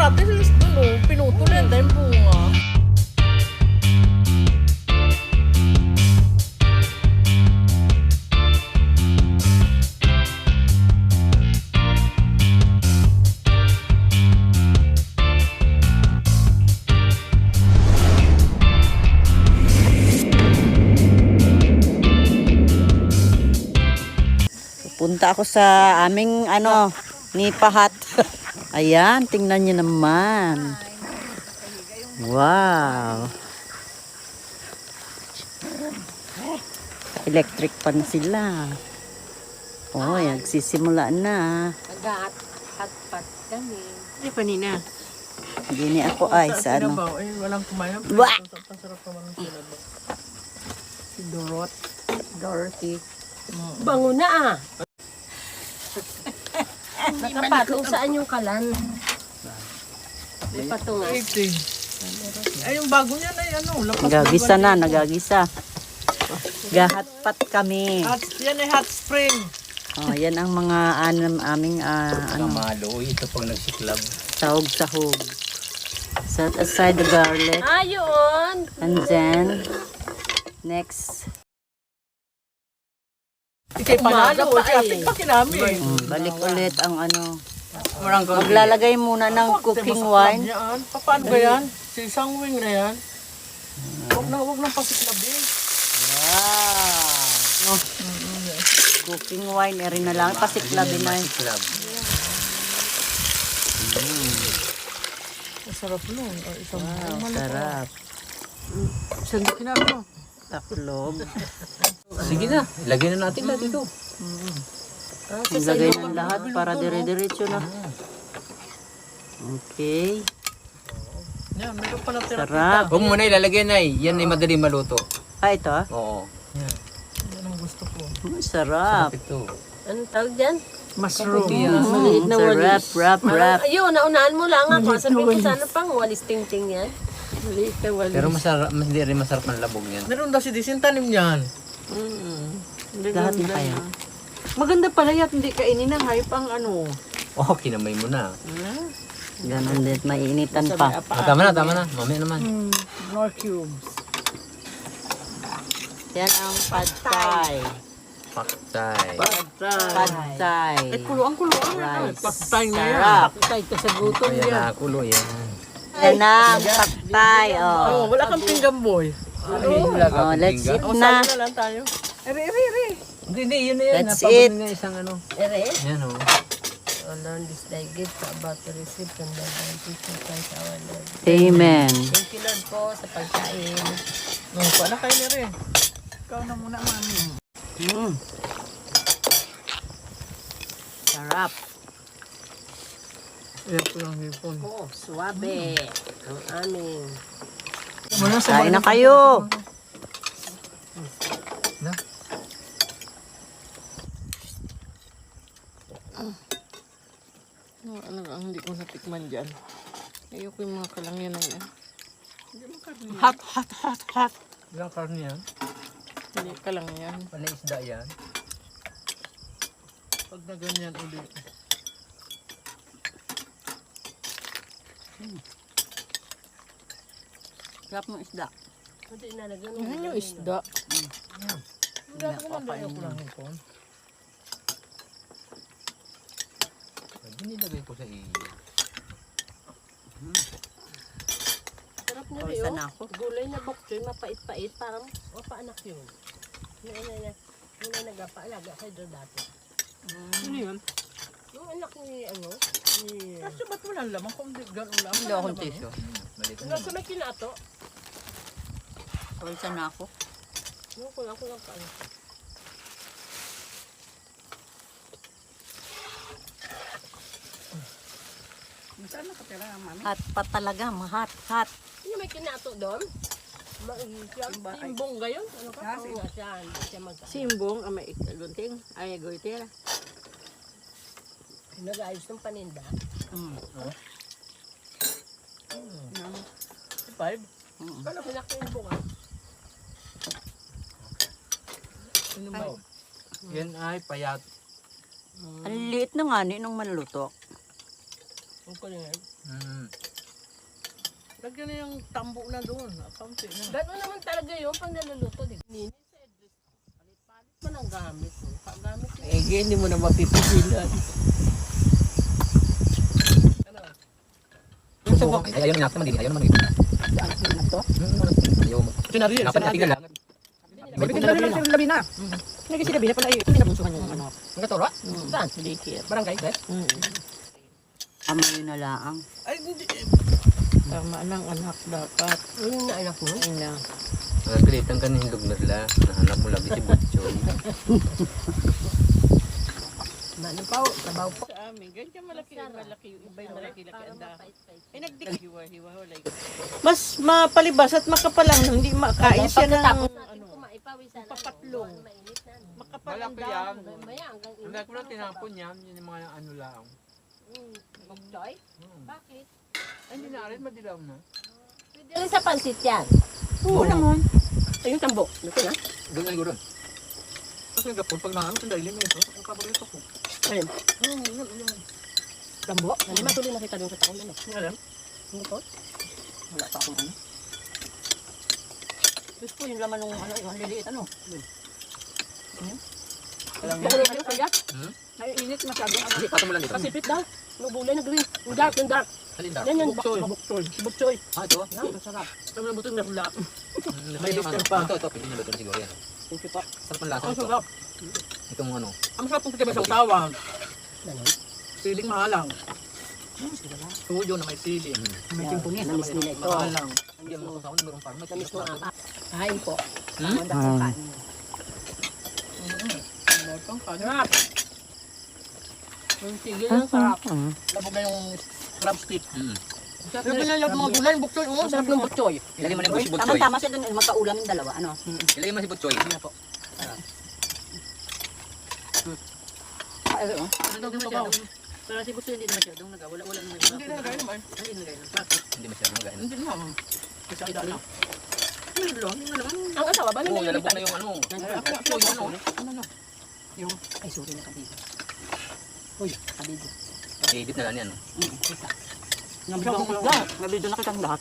kamatis, pinutol yan dahil bunga. Punta ako sa aming nipahat. Ayan, tingnan niyo naman. Wow. Electric pan sila. Oh, nagsisimula na. Hot-pot kami. Hindi pa nina. Hindi ako ay sa ano. Walang kumain. Wah! Sarap naman ng sinabaw. Si Dorothy. Bango na ah. Nakapatong saan yung kalan? May patungan. 80. Ay, yung bago niya na lapas. Nagagisa na, nagagisa. Gahatpat kami. Yan ay hot spring. Oh, yan ang mga aming Kamalo, ito pang nagsiklab. sahog-sahog. Set aside the garlic. Ayun! And then, next, Ikay panalo. Umaga pa Kapit pa kinami. balik ulit ang maglalagay muna ng cooking wine. Paano ba yan? Si isang wing na yan. Huwag nang pasiklabin. Wow! Cooking wine, rin na lang. Pasiklabin na. Siklab. Masarap nun. Wow, sarap. Saan ba kinami mo? Taklob. Sige na, ilagay na natin lahat ito. Ilagay ng lahat para dire-diretso na. Okay. Yan, meron pa natira. Sarap. Huwag muna ilalagay na yan ay madali maluto. Ito ah. Oo. Yan ang gusto ko. Sarap. Ito. Anong tawag dyan? Mushroom. Maliit na walis. Sarap, wrap. Ayun, naunahan mo lang ako. Sabihin ko sana pang walis ting-ting yan. Maliit na walis. Pero hindi rin masarap ang labog yan. Meron daw si Disin tanim niyan. Lahat na kaya. Maganda pala yan, hindi kainin ng hype ang ano. Oh, kinamay mo na. Ganon din, mainitan pa. Tama na. Mamaya naman. Nor cubes. Yan ang pad thai. Paktay. Pad thai. Kuluan. Rice. Patay na yan. Sarap. Patay ka sa gutom Ayan yan. na, kulo yan. Yan ang pad thai. Oh, Oh. wala kang pinggan boy. Oh, let's eat O, na. sali na lang tayo. Hindi, yun na yan. Let's Napabili eat. nga isang ano. Ere? Yan o. Learn this thy gift about to receive from the Lord Jesus Christ our Lord. Amen. Thank you Lord po sa pagkain. Paano kayo na rin? Ikaw na muna, mami. Sarap. Ayan po yung hipon. Oh, suwabe. Ang aming. Kain na kayo. Na? Ano ang hindi ko natikman dyan. Ayoko yung mga kalangyan na yan. Hot. Ilang karne yan? Hindi kalangyan. Palaisda yan. Pag na ganyan ulit. Sarap ng isda. Hindi na nagano. Ano isda? Hindi ako mandaya ko lang hipon. Binilagay ko sa iyo. Sarap na rin Pawisan na ako. Gulay na bokchoy, mapait-pait. Parang mapaanak yun. Yung nagpaalaga kay doon dati. Ano yun? Yung anak ni Kasi ba't walang lamang kung di gano'n lamang? Hindi akong tissue. Malito Nasa may kinato. Pawisan na ako. Yung kulang pa. Saan nakatira ang mami? Hot pa talaga, mahat. Yung may kinato doon. Simbong gayon. Ano ka? Ah, Oo nga siya. Hindi siya magka. Simbong, ang may gunting. Ay, goitera. Nag-ayos ng paninda. Five? Kala pinaki yung bunga. Ano ba? Yan ay payat. Ang liit na nga nung maluto. Ang kulinig. Lagyan na yung tambo na doon. Kaunti na. Gano'n naman talaga yun pag naluluto. Ninis, palit-palit man ang gamit. Gamit yun. Eh, hindi mo na mapipigilan. Ay, ayaw naman naman din. Ayaw naman din. Ayaw mo. Sinari yun. Dapat natigil lang. Bibigyan na rin ng labi na. Hindi kasi labi na pala yun. Hindi nabunsuhan yung ano. Ang katoro? Saan? Dikit. Barangay, be? Ama yun na laang. Ay, hindi. Tama ng anak dapat. Yung na anak mo. Ina. Pilitan ka ng hindog na sila. Nahanap mo lagi si Butchoy. Manong pa, sabaw po. Sa amin, ganyan malaki yung malaki. Yung iba yung malaki-laki ang da. Eh, nagdikiwa-hiwa. Mas mapalibas at makapalang hindi makain siya ng Pagkatapos natin kumaipawisan. papatlong. Mainit na. makapalang Malaki yan. damo. Maya hanggang init. Hindi ko lang tinapon yan. Yun yung mga ano lang. Bugtoy? Bakit? Ay, hindi na rin. Madilaw na. Pwede rin sa pansit yan. Oo naman. Ay, yung tambo. Luto na? Doon na siguro. Kasi gapon, pag naano, sandali mo ito. Ang paborito ko. Ayun. Tambo? Hindi matuloy nakita doon sa taon. Ano? Alam? Ano po? Wala pa akong ano. Diyos ko, yung laman ng ano, yung liliit, ano? Alam mo? Nakulog kayo kaya? Naiinit masyado. Hindi, pato mo lang dito. Kasipit daw. Nubulay na green. Yung dark, yung dark. Alin daw? Yan yung Buksoy. buksoy. Buksoy. Ah, ito. Yan, masarap. Alam mo, butong nahula. May lister pa. Ito, pwede nyo luto siguro yan. Thank you pa. Sarap ang lasa Ang nito. sarap. Itong ano. Ang sarap ng kaya sa utawan. Ganun. Siling mahalang. Tuyo na may siling. May timpunin. Namis nila ito. Mahalang. Hindi mo kasama ng merong farmer. Namis mo ang kain po. Sarap. Yung sige lang sarap. Labog na yung crab stick. Yung pinalagyan mga gulay, buksoy. Ang sarap ng buksoy. Ilagay mo na yung si Butchoy. Tama-tama siya doon. Magkaulam yung dalawa. Ano? Ilagay mo si Butchoy. Ano din masyado. Pero si Butchoy hindi na masyadong wala naman. Hindi na gaya naman. Hindi na gaya. Hindi masyadong magain. Hindi na. Kasi ida na. Ang asawa ba Oo, nalilitan? nalabog na yung ano. Ay, sorry na kabidyo. Uy, kabidyo. I-edit na lang yan. Nabidyo na kitang lahat.